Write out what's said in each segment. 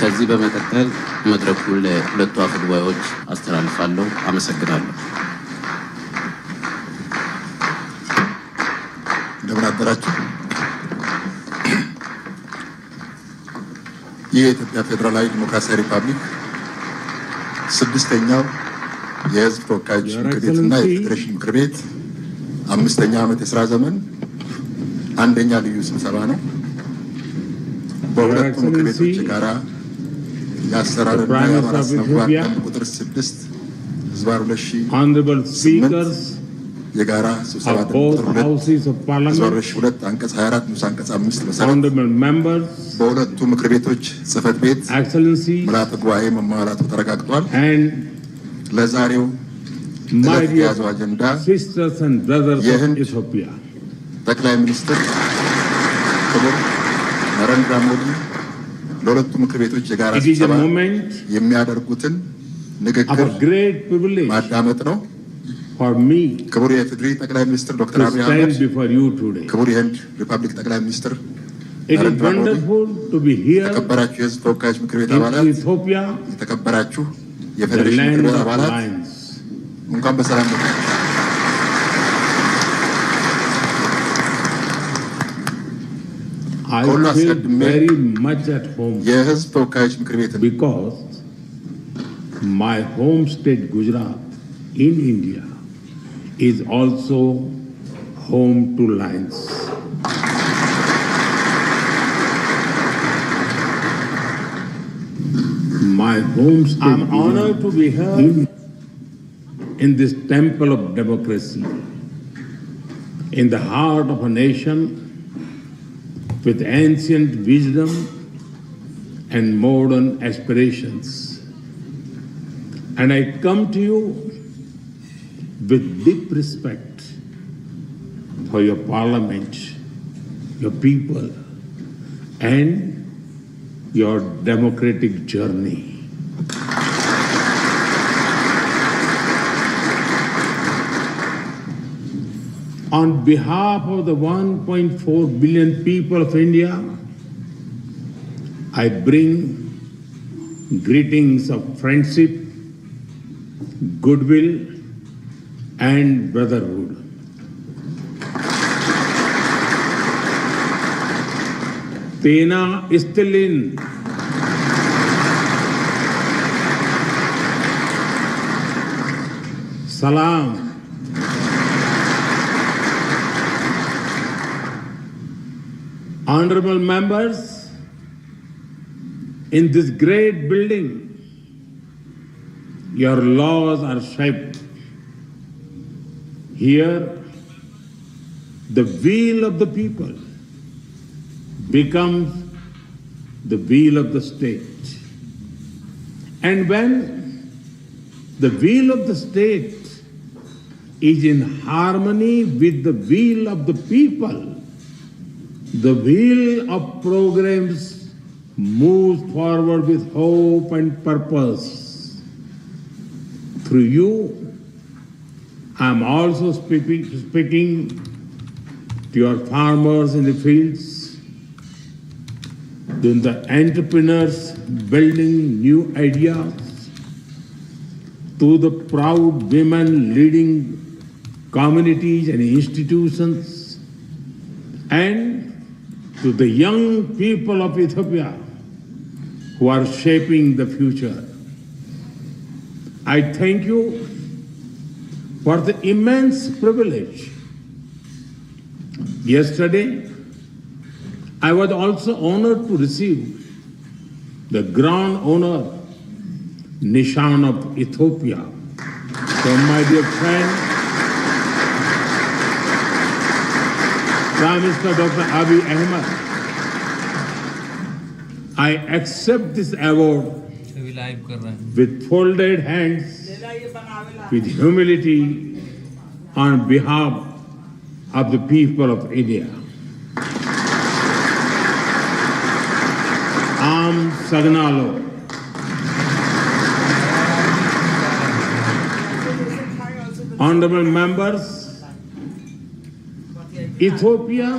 ከዚህ በመቀጠል መድረኩን ለሁለቱ አፈ ጉባኤዎች አስተላልፋለሁ። አመሰግናለሁ። እንደምን አደራችሁ። የኢትዮጵያ ፌዴራላዊ ዲሞክራሲያዊ ሪፐብሊክ ስድስተኛው የሕዝብ ተወካዮች ምክር ቤትና የፌዴሬሽን ምክር ቤት አምስተኛ ዓመት የሥራ ዘመን አንደኛ ልዩ ስብሰባ ነው። በሁለቱ ምክር ቤቶች የጋራ የአሰራርና የአባላት ስነ ምግባር ደንብ ቁጥር 6/2008 የጋራ ስብሰባ ቁጥር 2/2002 አንቀጽ 24 ንዑስ አንቀጽ 5 መሰረት በሁለቱ ምክር ቤቶች ጽሕፈት ቤት ምልዓተ ጉባኤ መሟላቱ ተረጋግጧል። ለዛሬው የተያዘው አጀንዳ የህንድ ጠቅላይ ሚኒስትር ክቡር ነሬንድራ ሞዲ ለሁለቱ ምክር ቤቶች የጋራ ስብሰባ የሚያደርጉትን ንግግር ማዳመጥ ነው። ክቡር የኢፌዴሪ ጠቅላይ ሚኒስትር ዶክተር አብይ አህመድ፣ ክቡር የህንድ ሪፐብሊክ ጠቅላይ ሚኒስትር ነሬንድራ ሞዲ፣ የተከበራችሁ የህዝብ ተወካዮች ምክር ቤት አባላት፣ የተከበራችሁ የፌዴሬሽን ምክር ቤት አባላት እንኳን በሰላም መጣችሁ። ከሁሉ አስቀድሜ የህዝብ ተወካዮች ምክር ቤት my home state Gujarat in India is also home to lions. My home state I'm honored to be here in this temple of democracy, in the heart of a nation with ancient wisdom and modern aspirations. And I come to you with deep respect for your parliament, your people, and your democratic journey. On behalf of the 1.4 billion people of India, I bring greetings of friendship, goodwill, and brotherhood. Tena istilin salam. Honorable members, in this great building, your laws are shaped. Here, the will of the people becomes the will of the state. And when the will of the state is in harmony with the will of the people, the wheel of progress moves forward with hope and purpose. Through you, I am also speaking to your farmers in the fields, to the entrepreneurs building new ideas, to the proud women leading communities and institutions, and to the young people of Ethiopia who are shaping the future. I thank you for the immense privilege. Yesterday, I was also honored to receive the Grand Honor Nishan of Ethiopia from my dear friend, Prime Minister Dr. Abiy Ahmed. I accept this award with folded hands, with humility, on behalf of the people of India. Am Sagnalo. Honorable members, Ethiopia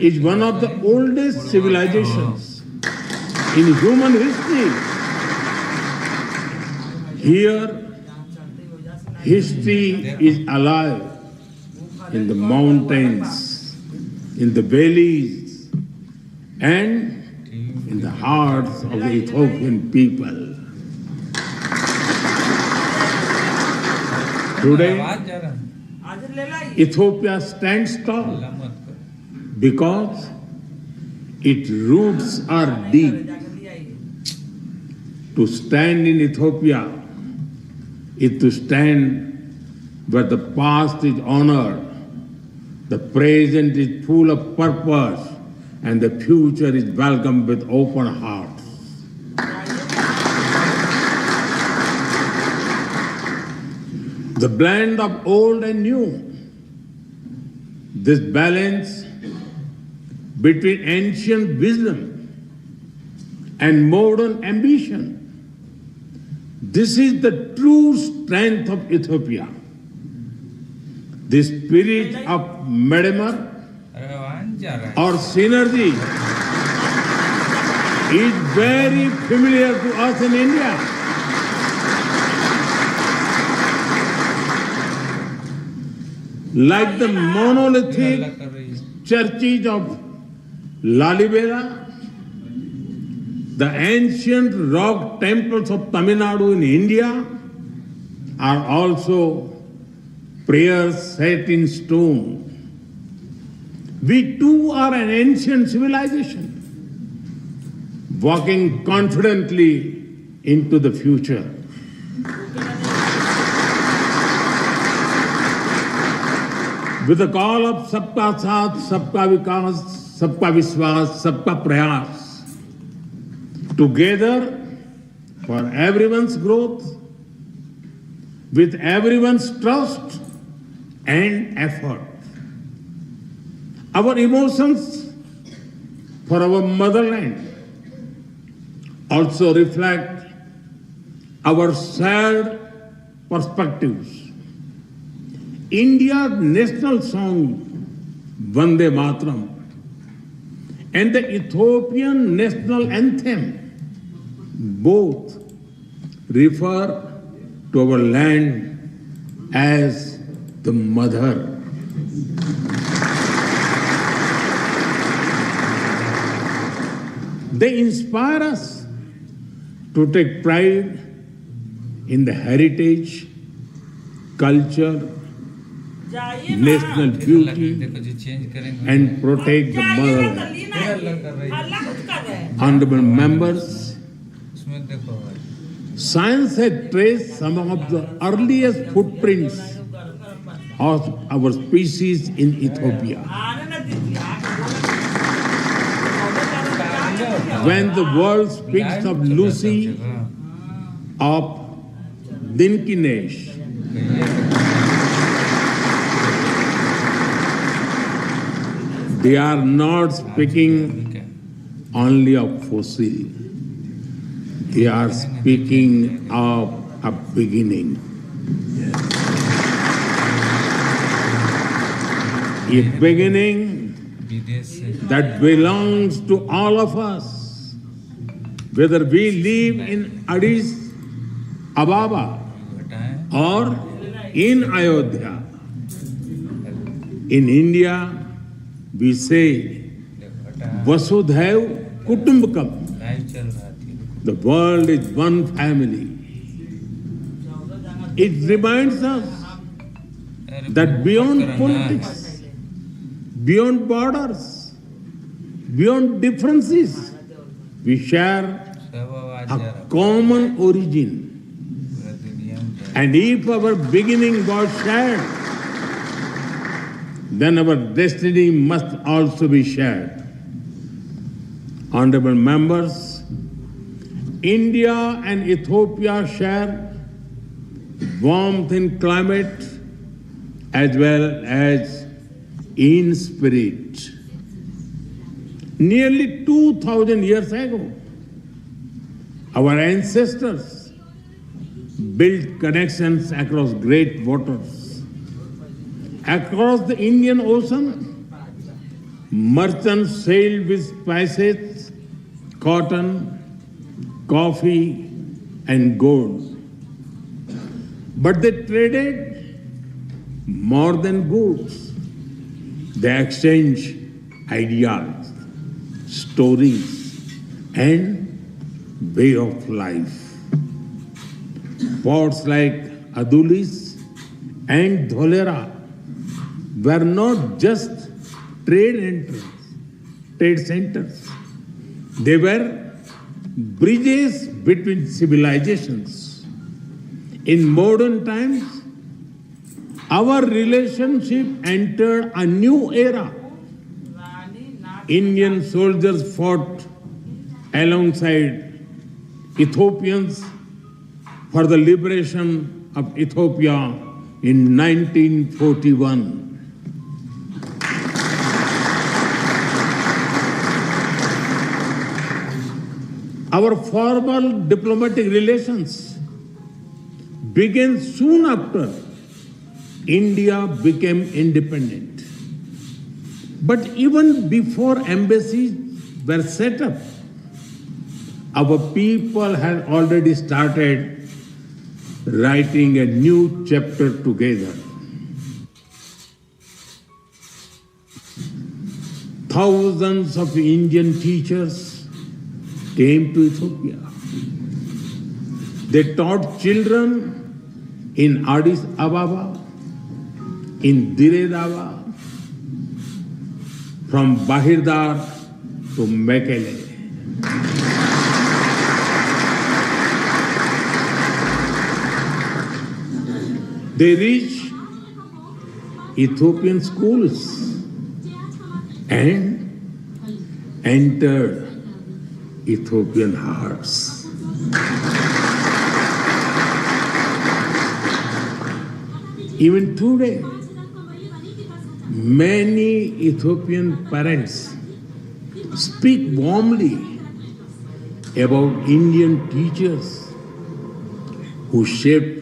is one of the oldest civilizations in human history. Here, history is alive in the mountains, in the valleys, and in the hearts of the Ethiopian people. Today, Ethiopia stands tall because its roots are deep. To stand in Ethiopia is to stand where the past is honored, the present is full of purpose, and the future is welcomed with open hearts. The blend of old and new, this balance between ancient wisdom and modern ambition, this is the true strength of Ethiopia. The spirit of Medemar or synergy is very familiar to us in India. Like the monolithic churches of Lalibela, the ancient rock temples of Tamil Nadu in India are also prayers set in stone. We too are an ancient civilization, walking confidently into the future. With the call of Sabka Saath, Sabka Vikas, Sabka Vishwas, Sabka Prayas, together for everyone's growth, with everyone's trust and effort. Our emotions for our motherland also reflect our shared perspectives. India's national song, Vande Mataram, and the Ethiopian national anthem, both refer to our land as the mother. They inspire us to take pride in the heritage, culture, national beauty, and protect the motherland. Honorable members, science has traced some of the earliest footprints of our species in Ethiopia. When the world speaks of Lucy, of Dinkinesh, they are not speaking only of fossil. They are speaking of a beginning. A beginning that belongs to all of us, whether we live in Addis Ababa or in Ayodhya. In India, we say Vasudhaiv Kutumbakam. The world is one family. It reminds us that beyond politics, beyond borders, beyond differences, we share a common origin. And if our beginning was shared, then our destiny must also be shared. Honorable members, India and Ethiopia share warmth in climate as well as in spirit. Nearly 2,000 years ago, our ancestors built connections across great waters. Across the Indian Ocean, merchants sailed with spices, cotton, coffee, and gold. But they traded more than goods. They exchanged ideas, stories, and way of life. Ports like Adulis and Dholera were not just trade centers. They were bridges between civilizations. In modern times, our relationship entered a new era. Indian soldiers fought alongside Ethiopians for the liberation of Ethiopia in 1941. Our formal diplomatic relations began soon after India became independent. But even before embassies were set up, our people had already started writing a new chapter together. Thousands of Indian teachers came to Ethiopia. They taught children in Addis Ababa, in Dire Dawa, from Bahirdar to Mekele. They reached Ethiopian schools and entered Ethiopian hearts. Even today, many Ethiopian parents speak warmly about Indian teachers who shaped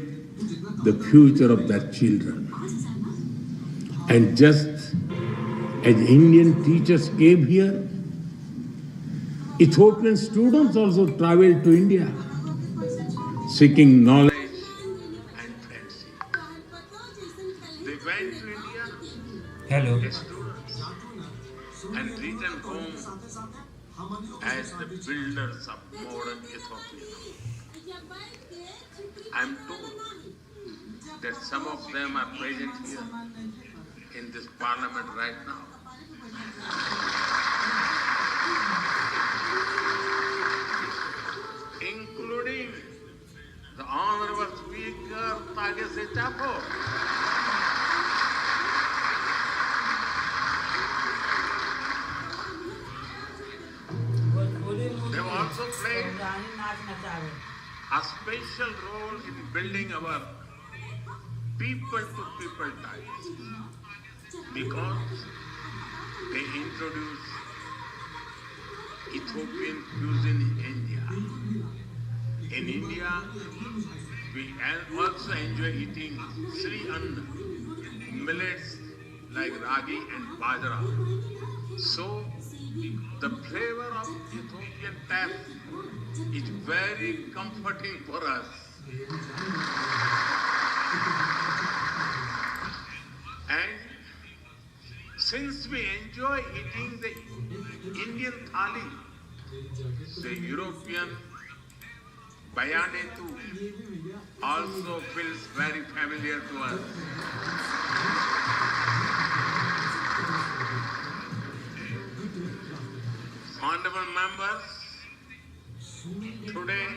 the future of their children. And just as Indian teachers came here, Ethiopian students also traveled to India, seeking knowledge and friendship. They went to India as students and returned home as the builders of modern Ethiopia. I am told that some of them are present here in this parliament right now. Including the Honorable Speaker Thagese Chapo. They have also played a special role in building our people-to-people ties because they introduced Ethiopian cuisine in India. In India, we also enjoy eating Sri Anna, millets like ragi and bajra. So, the flavor of Ethiopian tap is very comforting for us. And since we enjoy eating the Indian thali, the European bayanetu also feels very familiar to us. Honorable members, today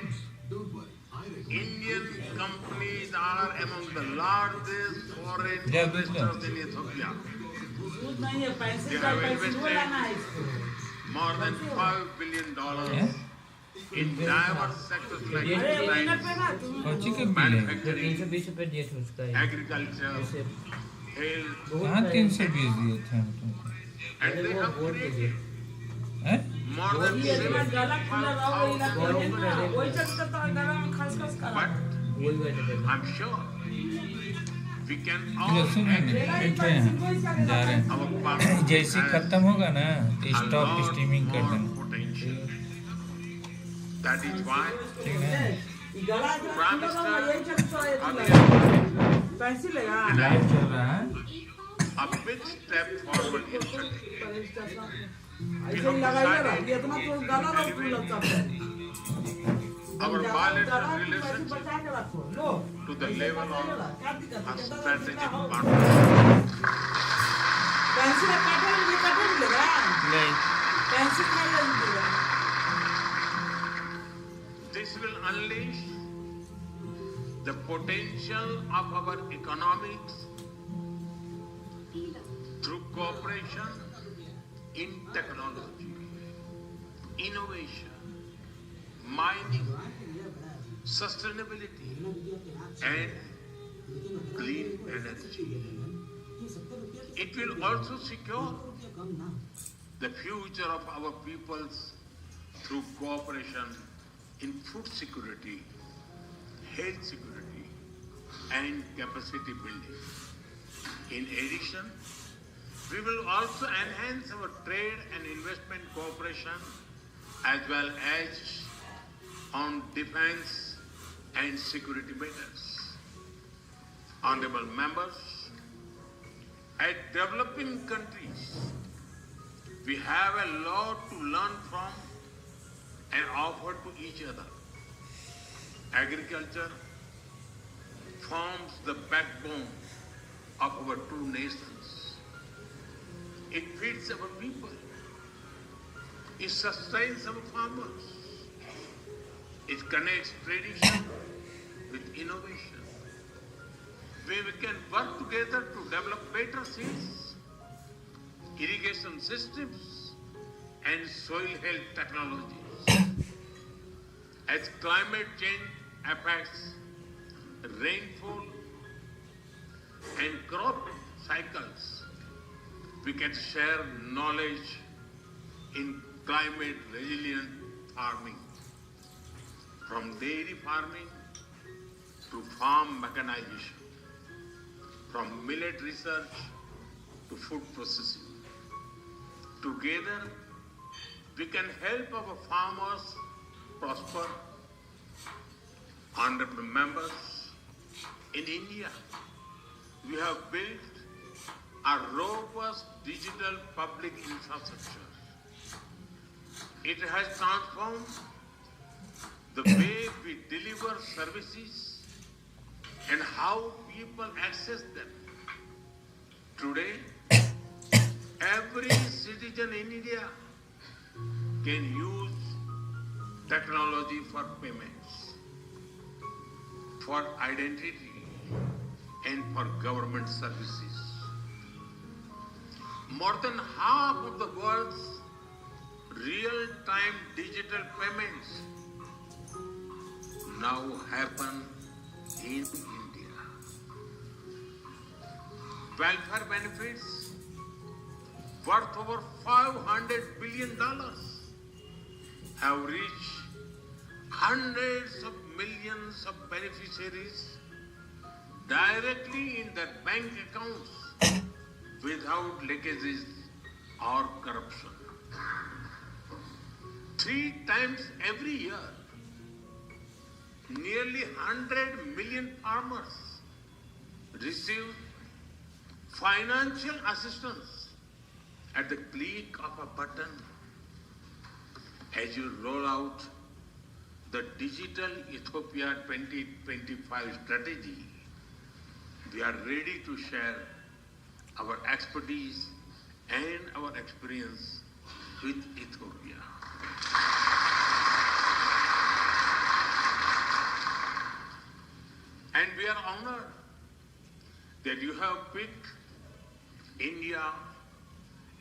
Indian companies are among the largest foreign investors in Ethiopia. They have invested more than $5 billion in diverse sectors like textiles, manufacturing, agriculture, health, and they have created more than 75,000 jobs. But I'm sure we can all जैसे खत्म होगा ना तो stop streaming कर देना potential. That is why Prime Minister live चल रहा है a big step forward yesterday. ऐसे ही लगाइएगा ये इतना तो गाना ना फूल लगता है Our bilateral relationship to the level of a strategic partnership. Pencil काटने लगा नहीं पेंसिल काटने लगा This will unleash the potential of our economics through cooperation in technology, innovation, mining, sustainability, and clean energy. It will also secure the future of our peoples through cooperation in food security, health security, and capacity building. In addition, we will also enhance our trade and investment cooperation as well as on defense and security matters. Honorable members, as developing countries, we have a lot to learn from and offer to each other. Agriculture forms the backbone of our two nations. It feeds our people. It sustains our farmers. It connects tradition with innovation. Where we can work together to develop better seeds, irrigation systems, and soil health technologies. As climate change affects rainfall and crop cycles, we can share knowledge in climate resilient farming, from dairy farming to farm mechanization, from millet research to food processing. Together, we can help our farmers prosper. Honorable members, in India, we have built a robust digital public infrastructure. It has transformed the way we deliver services and how people access them. Today, every citizen in India can use technology for payments, for identity, and for government services. More than half of the world's real-time digital payments now happen in India. Welfare benefits worth over $500 billion have reached hundreds of millions of beneficiaries directly in their bank accounts without leakages or corruption. 3 times every year, nearly 100 million farmers receive financial assistance at the click of a button. As you roll out the Digital Ethiopia 2025 strategy, we are ready to share our expertise and our experience with Ethiopia. And we are honored that you have picked India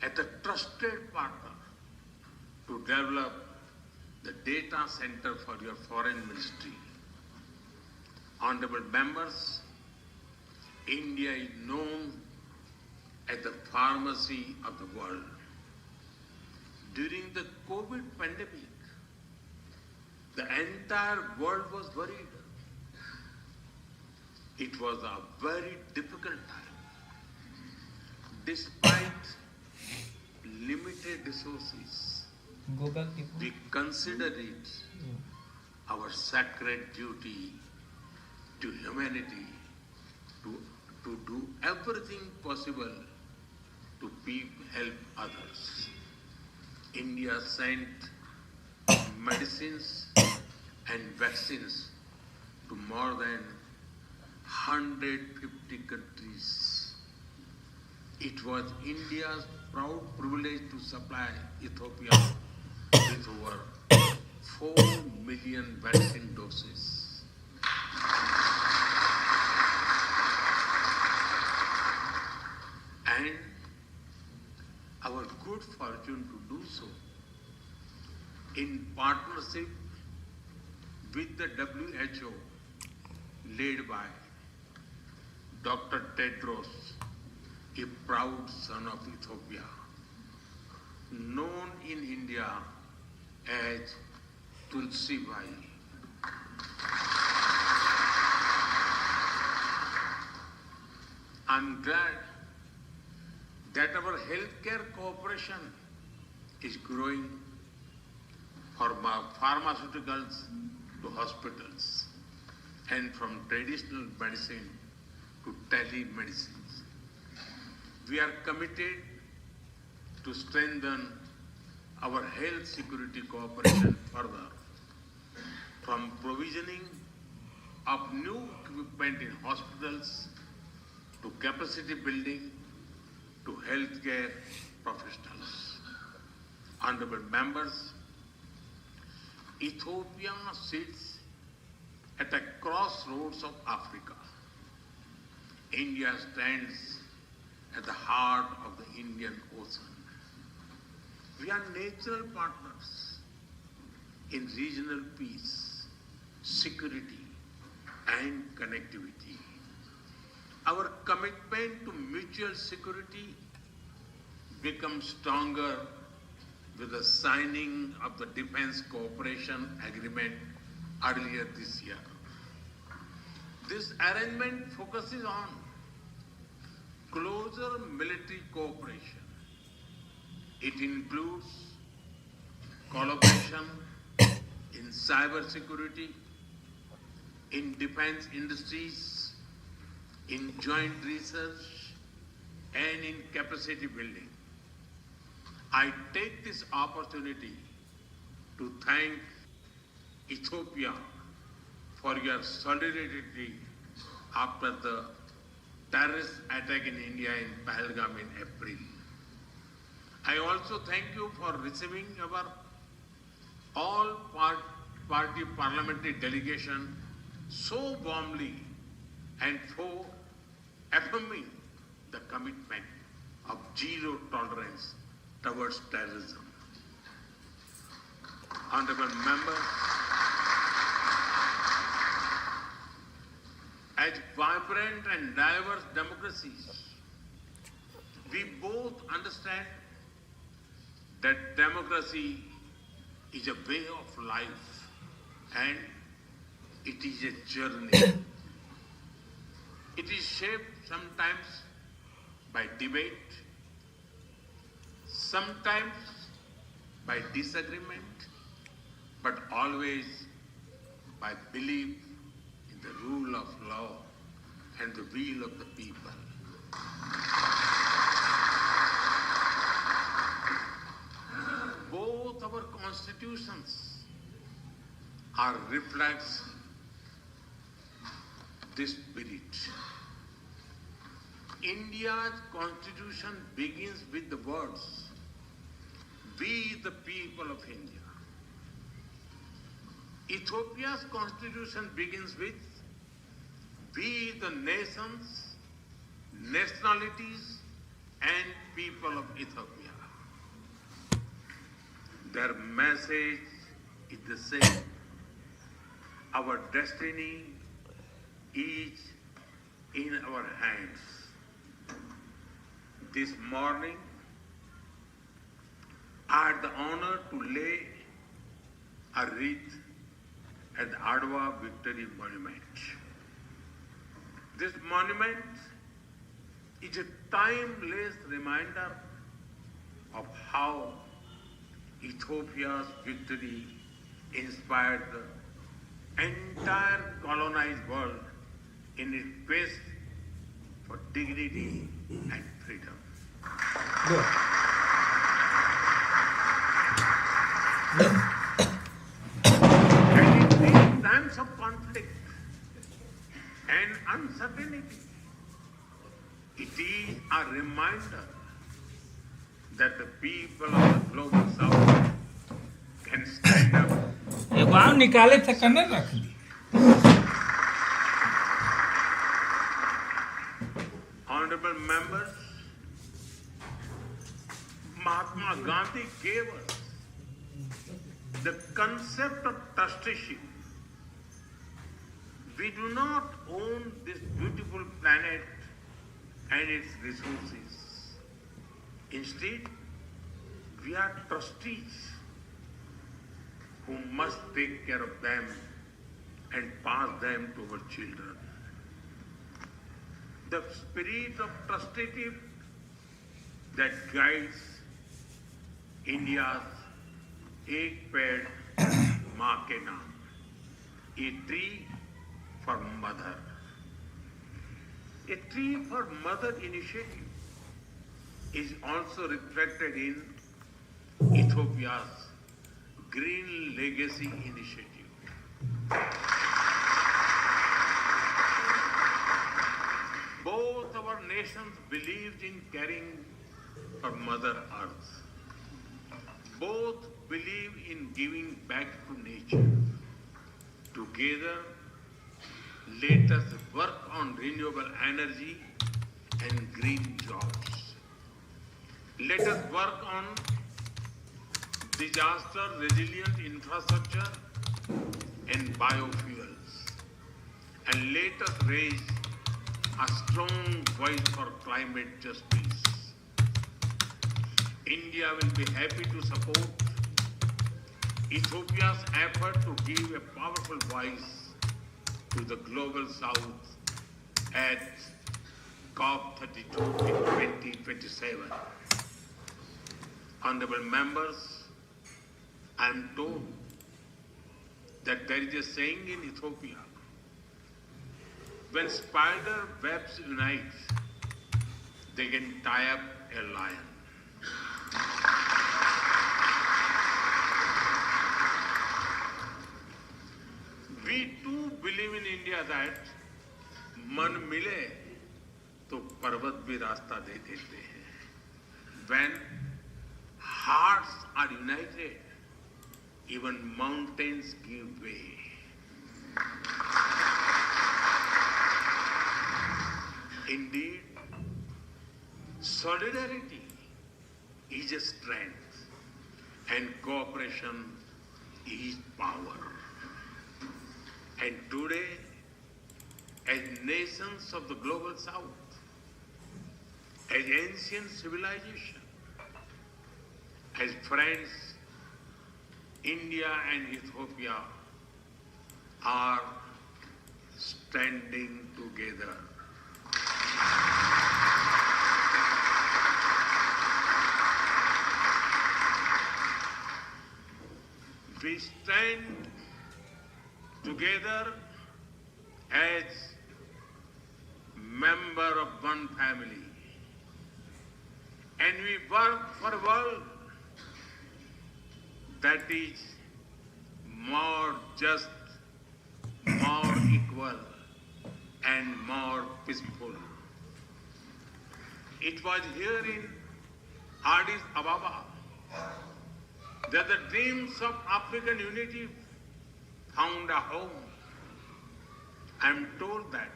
as a trusted partner to develop the data center for your foreign ministry. Honorable members, India is known as the pharmacy of the world. During the COVID pandemic, the entire world was worried. It was a very difficult time. Despite limited resources, Google की we consider it our sacred duty to humanity to do everything possible to help others. India sent medicines and vaccines to more than 150 countries. It was India's proud privilege to supply Ethiopia with over 4 million vaccine doses. And our good fortune to do so in partnership with the WHO, led by Dr. Tedros, a proud son of Ethiopia, known in India as Tulsi Bhai. I'm glad that our healthcare cooperation is growing from pharmaceuticals to hospitals and from traditional medicine to telemedicine. We are committed to strengthen our health security cooperation further, from provisioning of new equipment in hospitals to capacity building to healthcare professionals. Honorable members, Ethiopia sits at a crossroads of Africa. India stands at the heart of the Indian Ocean. We are natural partners in regional peace, security, and connectivity. Our commitment to mutual security becomes stronger with the signing of the Defense Cooperation Agreement earlier this year. This arrangement focuses on closer military cooperation. It includes collaboration in cyber security, in defense industries, in joint research, and in capacity building. I take this opportunity to thank Ethiopia for your solidarity after the terrorist attack in India in Pahalgam in April. I also thank you for receiving our all-party parliamentary delegation so warmly and for affirming the commitment of zero tolerance towards terrorism. Honorable members, as vibrant and diverse democracies, we both understand that democracy is a way of life and it is a journey. It is shaped sometimes by debate, sometimes by disagreement, but always by belief in the rule of law and the will of the people. Both our constitutions are reflects this spirit. India's constitution begins with the words, "We the people of India." Ethiopia's constitution begins with, "We the nations, nationalities, and people of Ethiopia." Their message is the same. Our destiny is in our hands. This morning, I had the honor to lay a wreath at the Adwa Victory Monument. This monument is a timeless reminder of how Ethiopia's victory inspired the entire colonized world in its quest for dignity and freedom. And in these times of conflict and uncertainty, it is a reminder that the people of the global south can stand up. एगो आम निकाले थे कन्ने रख दी Honorable members, Mahatma Gandhi gave us the concept of trusteeship. We do not own this beautiful planet and its resources. Instead, we are trustees who must take care of them and pass them to our children. The spirit of trusteeship that guides India's Ek Ped Maa Ke Naam, a tree for mother. A tree for mother initiative is also reflected in Ethiopia's Green Legacy Initiative. Both our nations believed in caring for Mother Earth. Both believe in giving back to nature. Together, let us work on renewable energy and green jobs. Let us work on disaster-resilient infrastructure and biofuels. And let us raise a strong voice for climate justice. India will be happy to support Ethiopia's effort to give a powerful voice to the global south at COP32 in 2027. Honorable members, I am told that there is a saying in Ethiopia, when spider webs unite, they can tie up a lion. We too believe in India that मन मिले तो पर्वत भी रास्ता दे देते हैं. When hearts are united, even mountains give way. Indeed, solidarity is a strength and cooperation is power. And today, as nations of the global south, as ancient civilization, as friends, India and Ethiopia are standing together. We stand together as member of one family, and we work for a world that is more just, more equal, and more peaceful. It was here in Addis Ababa that the dreams of African unity found a home. I am told that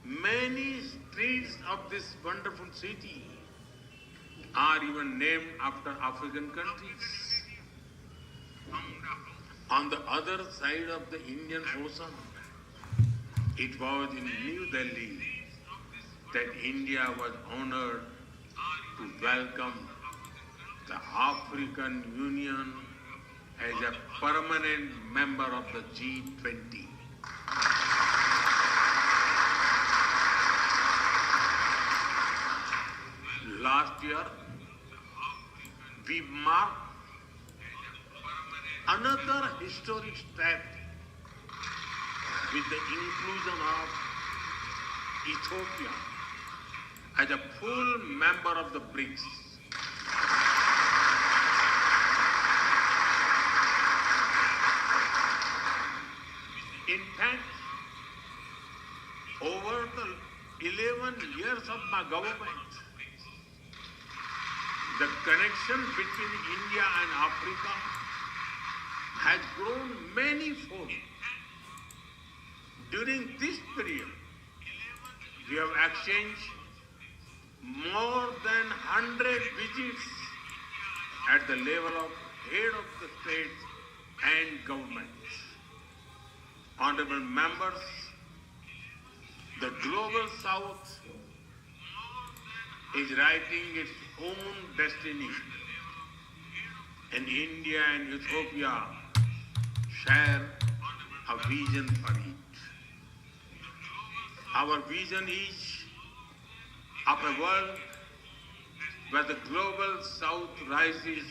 many streets of this wonderful city are even named after African countries. On the other side of the Indian Ocean, it was in New Delhi that India was honored to welcome the African Union as a permanent member of the G20. Last year, we marked another historic step with the inclusion of Ethiopia as a full member of the BRICS. In fact, over the 11 years of my government, the connection between India and Africa has grown many-fold. During this period, we have exchanged more than 100 visits at the level of head of the states and governments. Honorable members, the global south is writing its own destiny, and India and Ethiopia share a vision for it. Our vision is of a world where the global south rises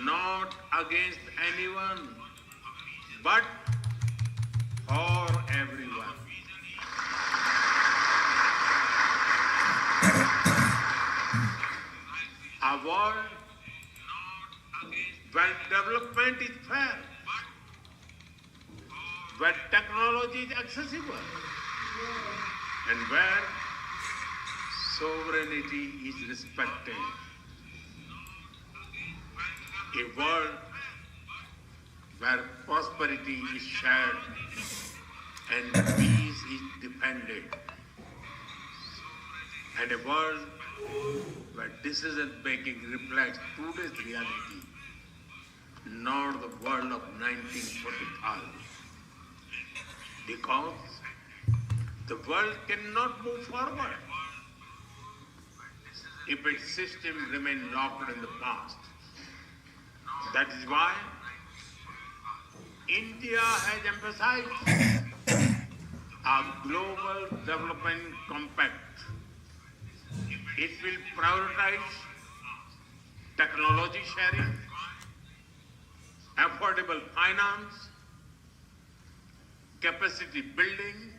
not against anyone but for everyone. A world where development is fair, where technology is accessible, and where sovereignty is respected. A world where prosperity is shared and peace is defended. And a world where decision making reflects today's reality, not the world of 1945. Because the world cannot move forward if its system remains locked in the past. That is why India has emphasized a global development compact. It will prioritize technology sharing, affordable finance, capacity building,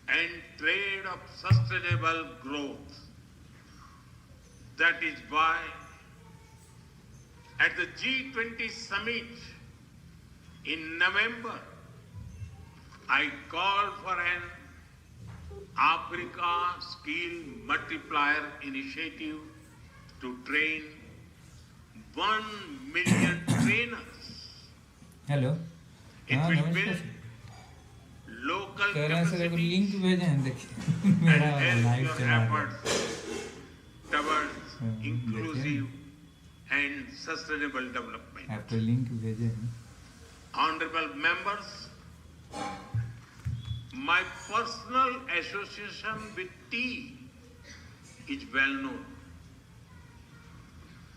and trade of sustainable growth. That is why at the G20 summit in November, I called for an Africa Skill Multiplier Initiative to train 1 million trainers. Hello It हाँ will नमस्कार build sir. local कह रहे हैं sir capacity link भेजे हैं देखिए and मेरा help live your चला रहा है efforts towards देखिए inclusive and sustainable development. आपको लिंक भेजे हैं Honorable members, my personal association with tea is well known,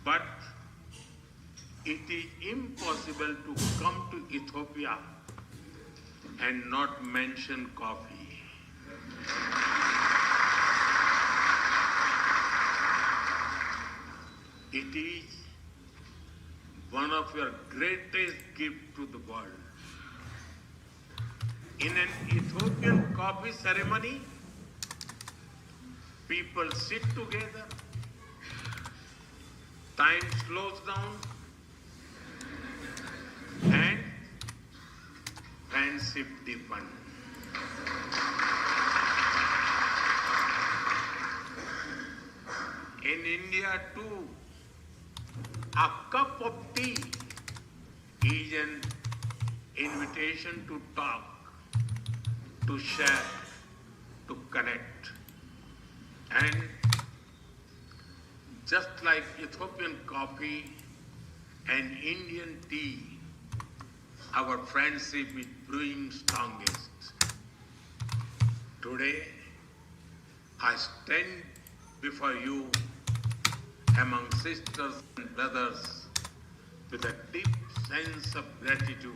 but it is impossible to come to Ethiopia and not mention coffee. It is one of your greatest gifts to the world. In an Ethiopian coffee ceremony, people sit together, time slows down, and friendship deepens. In India too, a cup of tea is an invitation to talk, to share, to connect. And just like Ethiopian coffee and Indian tea, our friendship is brewing strongest. Today, I stand before you among sisters and brothers with a deep sense of gratitude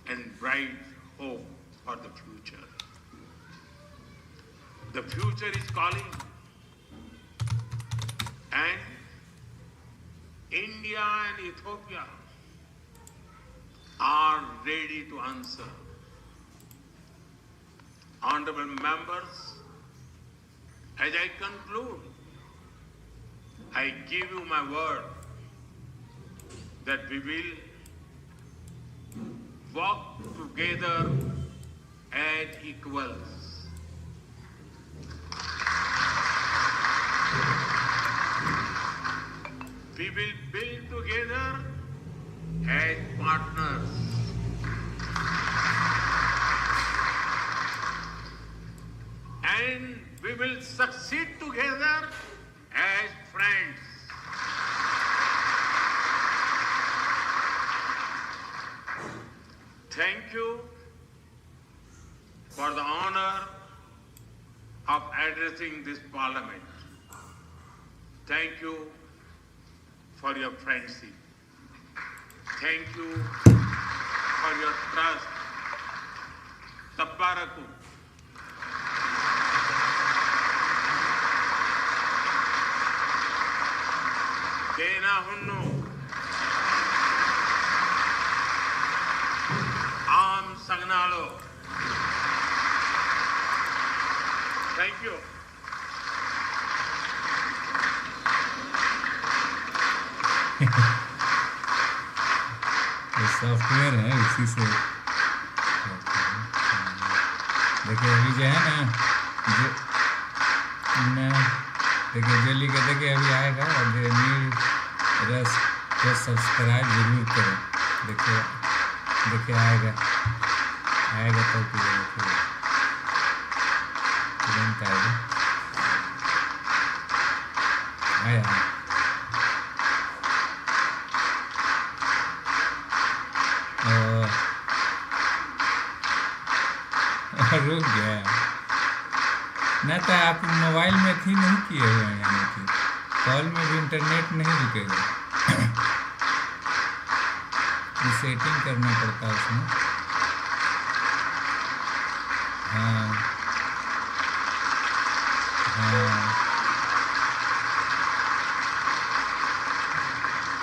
and bright hope for the future. The future is calling, and India and Ethiopia are ready to answer. Honorable members, as I conclude, I give you my word that we will walk together as equals. We will build together as partners. And we will succeed together as friends. Thank you for the honor of addressing this parliament. Thank you for your friendship. Thank you for your trust. Tabbaraku. Dena hunnu. Am sagnalo. Thank you. ये software है, इसी से देखिए अभी जो है ना, जो मैं देखिए जो लिखा था कि अभी आएगा और न्यू रस को सब्सक्राइब जरूर करें। देखिए देखिए आएगा तो देखिए तुरंत आएगा। आया रुक गया ना, तो आप मोबाइल में थी नहीं किए हुए हैं, यानी कि कॉल में भी इंटरनेट नहीं रुकेगा। ये सेटिंग करना पड़ता है उसमें। हाँ हाँ,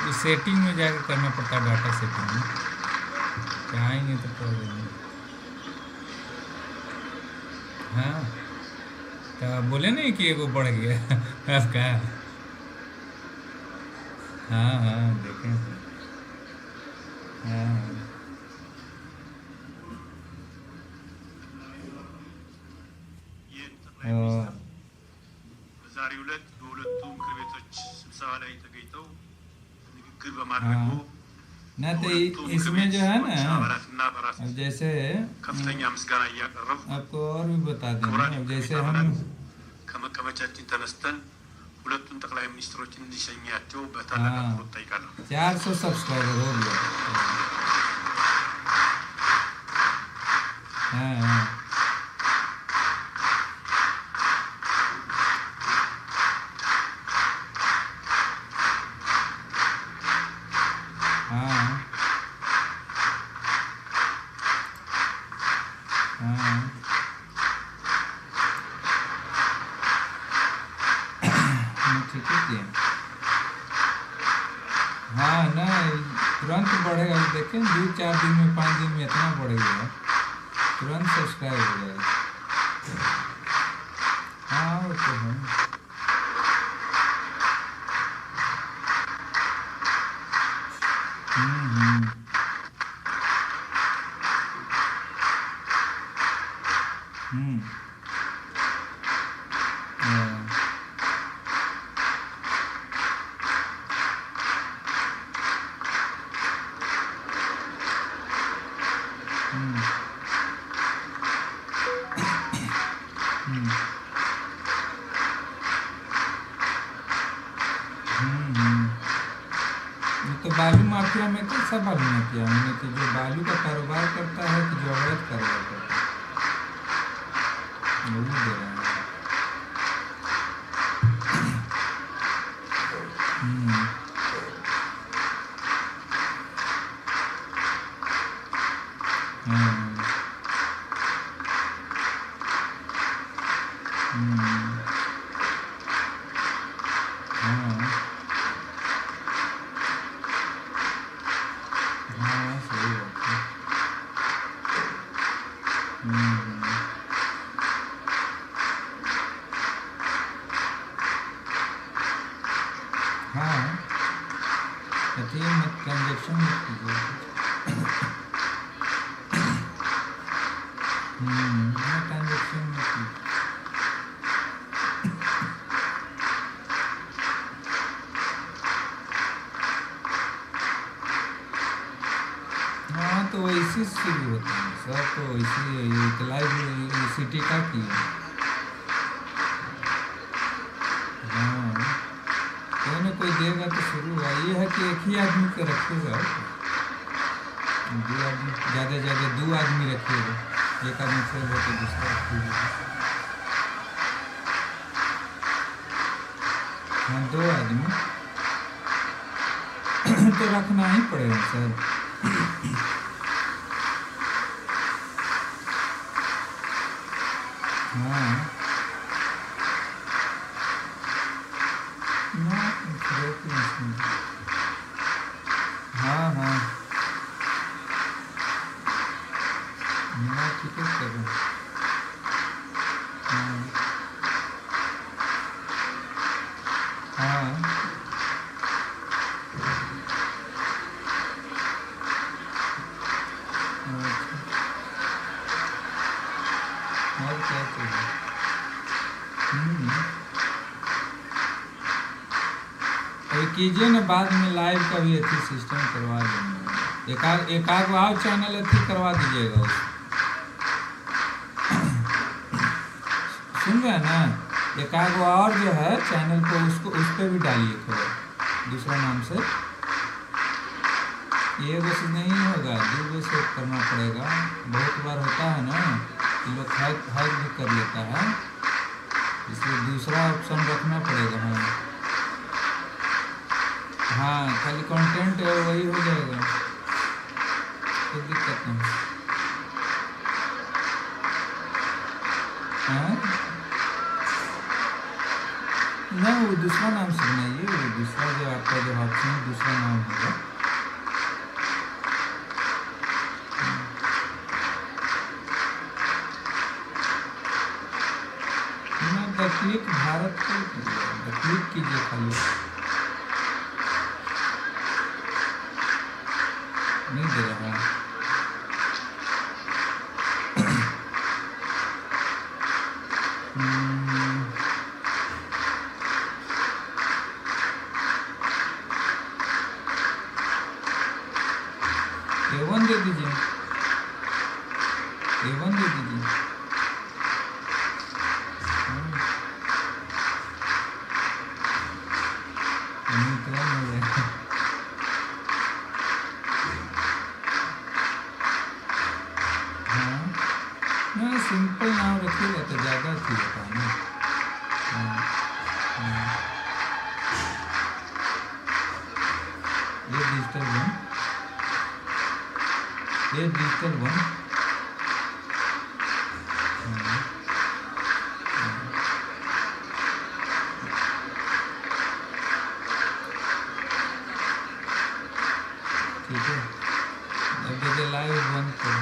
ये सेटिंग में जाकर करना पड़ता है, डाटा सेटिंग में। क्या आएंगे तो कर देंगे। हाँ तो बोले नहीं कि एगो बढ़ गया आपका। हाँ हाँ देखें। हाँ በዛሬው ዕለት በሁለቱ ምክር ቤቶች ስብሰባ ላይ ተገኝተው ንግግር በማድረጉ ना तो इसमें जो है ना, አባላትና በራስ अब जैसे ከፍተኛ ምስጋና እያቀረቡ आपको और भी बता दें, अब जैसे हम ከመቀመጫችን ተነስተን ሁለቱን ጠቅላይ ሚኒስትሮችን እንዲሸኛቸው በታላቅ አክብሮት ጠይቃለሁ። 400 सब्सक्राइबर हो गया। हाँ हाँ हाँ ना, तुरंत बढ़ेगा। देखें 2-4 दिन में 5 दिन में इतना बढ़ेगा, तुरंत सब्सक्राइब हो जाएगा। हाँ वो तो है। तो बालू माफिया में कैसा बालू माफिया? मैंने तो जो बालू का कारोबार करता है कि जो अवैध कारोबार करता है वो दे रहा है। हाँ अति मत ट्रांजेक्शन मत कीजिए। ट्रांजेक्शन मत कीजिए। हाँ तो वैसे शुरू होता है सर, तो वैसे लाइव सिटी का की है। हाँ कोई ना कोई देगा तो शुरू हुआ। ये है कि एक ही आदमी को रखेगा, दो आदमी ज़्यादा दो आदमी रखिएगा, एक आदमी फेल हो तो दूसरा रखिएगा। हाँ 2 आदमी तो रखना ही पड़ेगा सर। हाँ हाँ हाँ ठीक है कर रहा हूँ। हाँ और क्या चाहिए? अभी कीजिए ना, बाद में लाइव का भी अच्छी सिस्टम करवा देंगे। एक आध और चैनल अच्छी करवा दीजिएगा उसको। सुन रहे हैं ना, एक आध और जो है चैनल को उसको उस पर भी डालिए थोड़ा दूसरा नाम से। ये बस नहीं होगा, 2 से करना पड़ेगा। बहुत बार होता है ना कि लोग हैक भी कर लेता है, इसलिए दूसरा ऑप्शन रखना पड़ेगा। हाँ खाली कंटेंट है वही हो जाएगा, कोई दिक्कत नहीं। हाँ ना वो दूसरा नाम से बनाइए, वो दूसरा जो आपका जो ऑप्शन दूसरा नाम होगा। क्लिक भारत को क्लिक कीजिए खाली, नहीं दे रहा। A1 दे दीजिए, A1 दे दीजिए। सिंपल नाम रखिएगा तो ज़्यादा ठीक होता है ना। ये डिजिटल 1 ठीक है। अब देखिए लाइव बंद करो।